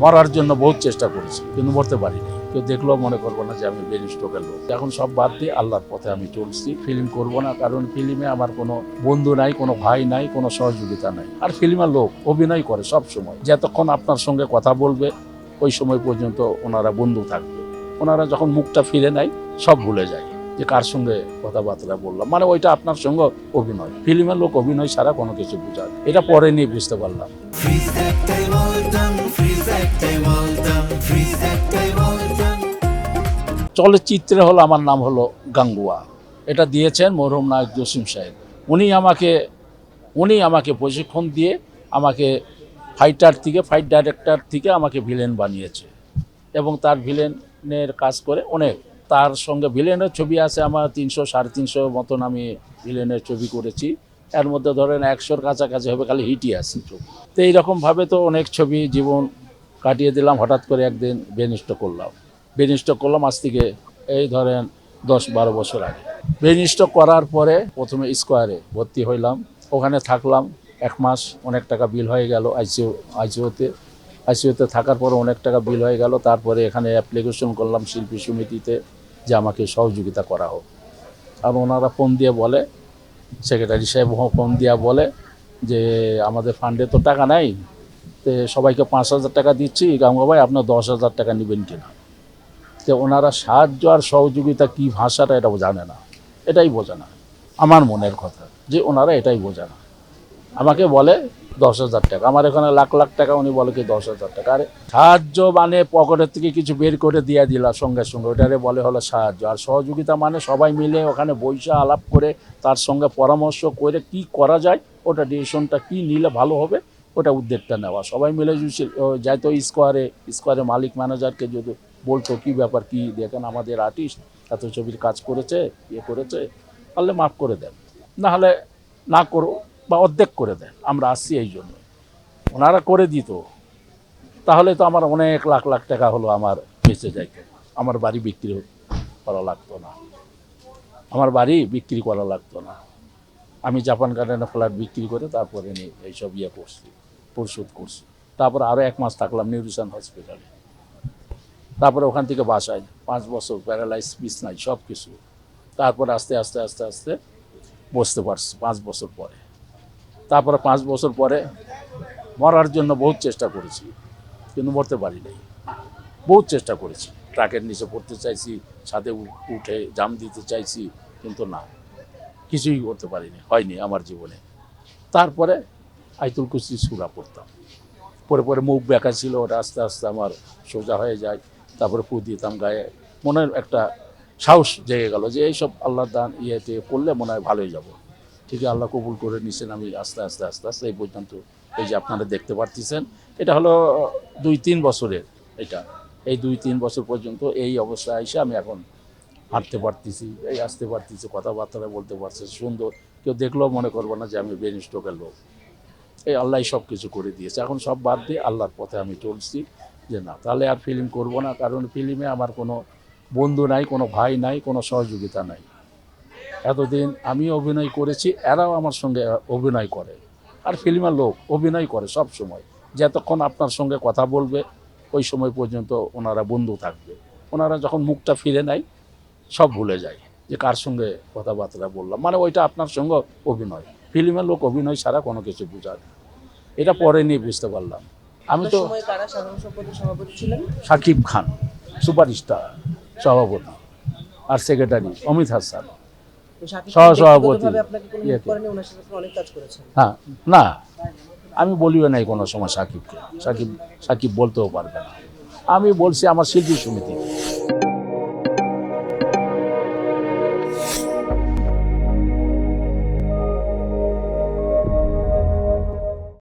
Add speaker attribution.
Speaker 1: মরার জন্য বহুত চেষ্টা করেছি কিন্তু মরতে পারিনি। কেউ দেখলেও মনে করবো না যে আমি ব্রেন স্ট্রোকের লোক। এখন সব বাদ দিয়ে আল্লাহর পথে আমি চলছি। ফিল্ম করবো না, কারণ ফিল্মে আমার কোনো বন্ধু নাই, কোনো ভাই নাই, কোনো সহযোগিতা নাই। আর ফিল্মের লোক অভিনয় করে সব সময়, যতক্ষণ আপনার সঙ্গে কথা বলবে ওই সময় পর্যন্ত ওনারা বন্ধু থাকবে। ওনারা যখন মুখটা ফিরে নেয় সব ভুলে যায় যে কার সঙ্গে কথাবার্তা বললাম, মানে ওইটা আপনার সঙ্গে অভিনয়। ফিল্মের লোক অভিনয় ছাড়া কোনো কিছু বোঝায়, এটা পরে নিয়ে বুঝতে পারলাম। চলচ্চিত্রে হলো আমার নাম হলো গাঙ্গুয়া, এটা দিয়েছেন মরহুম নায়ক জসিম সাহেব। উনি আমাকে প্রশিক্ষণ দিয়ে আমাকে ফাইট ডাইরেক্টর থেকে আমাকে ভিলেন বানিয়েছে এবং তার ভিলেনের কাজ করে অনেক। তার সঙ্গে ভিলেনের ছবি আছে আমার 300-350 মতন আমি ভিলেনের ছবি করেছি। এর মধ্যে ধরেন 100-র কাছাকাছি হবে খালি হিটই আছে ছবি। তো এইরকমভাবে তো অনেক ছবি জীবন কাটিয়ে দিলাম। হঠাৎ করে একদিন ব্রেন স্ট্রোক করলাম আজ থেকে এই ধরেন 10-12 বছর আগে। ব্রেন স্ট্রোক করার পরে প্রথমে স্কোয়ারে ভর্তি হইলাম, ওখানে থাকলাম 1 মাস। অনেক টাকা বিল হয়ে গেল আইসিইউতে থাকার পরে অনেক টাকা বিল হয়ে গেল। তারপরে এখানে অ্যাপ্লিকেশন করলাম শিল্পী সমিতিতে যে আমাকে সহযোগিতা করা হোক। আর ওনারা ফোন দিয়ে বলে, সেক্রেটারি সাহেব ফোন দিয়া বলে যে আমাদের ফান্ডে তো টাকা নাই, তো সবাইকে 5,000 টাকা দিচ্ছি, গাঙ্গুয়া ভাই আপনার 10,000 টাকা নেবেন কিনা। তো ওনারা সাহায্য আর সহযোগিতা কী ভাষাটা এটা জানে না, এটাই বোঝে না। আমার মনের কথা যে ওনারা এটাই বোঝে না। আমাকে বলে 10,000 টাকা, আমার এখানে লাখ লাখ টাকা, উনি বলে কি 10,000 টাকা। আরে সাহায্য মানে পকেটের থেকে কিছু বের করে দিয়ে দিলা সঙ্গে সঙ্গে, ওটারে বলে হলো সাহায্য। আর সহযোগিতা মানে সবাই মিলে ওখানে বৈশা আলাপ করে তার সঙ্গে পরামর্শ করে কি করা যায়, ওটা ডিসিশনটা কী নিলে ভালো হবে, ওটা উদ্যোগটা নেওয়া। সবাই মিলে যাইতো স্কোয়ারে মালিক ম্যানেজারকে যদি বলতো কি ব্যাপার, কি দেখেন আমাদের আর্টিস্ট এত ছবির কাজ করেছে, করেছে, পারলে মাফ করে দেন, না হলে না করো বা অর্ধেক করে দেন, আমরা আসছি এই জন্য। ওনারা করে দিত, তাহলে তো আমার অনেক লাখ লাখ টাকা হলো আমার বেঁচে যাইতো। আমার বাড়ি বিক্রি করা লাগতো না, আমি জাপান গার্ডেনে ফ্ল্যাট বিক্রি করে তারপরে এইসব পরিশোধ করছি। তারপরে আরও 1 মাস থাকলাম নিউট্রিশন হসপিটালে। তারপরে ওখান থেকে বাসায় 5 বছর প্যারালাইজ, বিছনায় সব কিছু। তারপরে আস্তে আস্তে বসতে পারছি 5 বছর পরে। তারপরে 5 বছর পরে মরার জন্য বহুত চেষ্টা করেছি কিন্তু মরতে পারি নাই। বহুত চেষ্টা করেছি, ট্রাকের নিচে পড়তে চাইছি, ছাদে উঠে জাম দিতে চাইছি, কিন্তু না, কিছুই করতে পারিনি, হয়নি আমার জীবনে। তারপরে আইতুল কুসি সুরা পড়তাম, পরে মুখ বেঁকা ছিল, ওটা আস্তে আস্তে আমার সোজা হয়ে যায়। তারপরে ফু দিতাম গায়ে, মনের একটা সাহস জেগে গেল যে এইসব আল্লাহর দান ইয়েতে করলে মনে হয় ভালোই যাব। ঠিকই আল্লাহ কবুল করে নিছেন। আমি আস্তে আস্তে এই পর্যন্ত এই যে আপনারা দেখতে পারতেছেন, এটা হলো 2-3 বছরের। এই 2-3 বছর পর্যন্ত এই অবস্থায় এসে আমি এখন হাঁটতে পারতেছি, এই আসতে পারতেছি, কথাবার্তা বলতে পারছি সুন্দর। কেউ দেখলেও মনে করবো না যে আমি ব্রেন স্ট্রোকের লোক। এই আল্লাহ সব কিছু করে দিয়েছে। এখন সব বাদ দিয়ে আল্লাহর পথে আমি চলছি যে না, তাহলে আর ফিল্ম করবো না, কারণ ফিল্মে আমার কোনো বন্ধু নাই, কোনো ভাই নাই, কোনো সহযোগিতা নাই। এতদিন আমি অভিনয় করেছি, এরাও আমার সঙ্গে অভিনয় করে। আর ফিল্মের লোক অভিনয় করে সব সময়, যতক্ষণ আপনার সঙ্গে কথা বলবে ওই সময় পর্যন্ত ওনারা বন্ধু থাকবে। ওনারা যখন মুখটা ফিরে নেয় সব ভুলে যায় যে কার সঙ্গে কথাবার্তা বললাম, মানে ওইটা আপনার সঙ্গে অভিনয়। ফিল্মের লোক অভিনয় ছাড়া কোনো কিছু বোঝায় না, এটা পরে নিয়ে বুঝতে পারলাম। আমি তো সাকিব খান সুপারস্টার সভাপতি, আর সেক্রেটারি অমিত হাসান সহসভাপতি। হ্যাঁ, না আমি বলিও নাই কোনো সময় সাকিবকে, সাকিব বলতেও পারবে না। আমি বলছি আমার শিল্পী সমিতি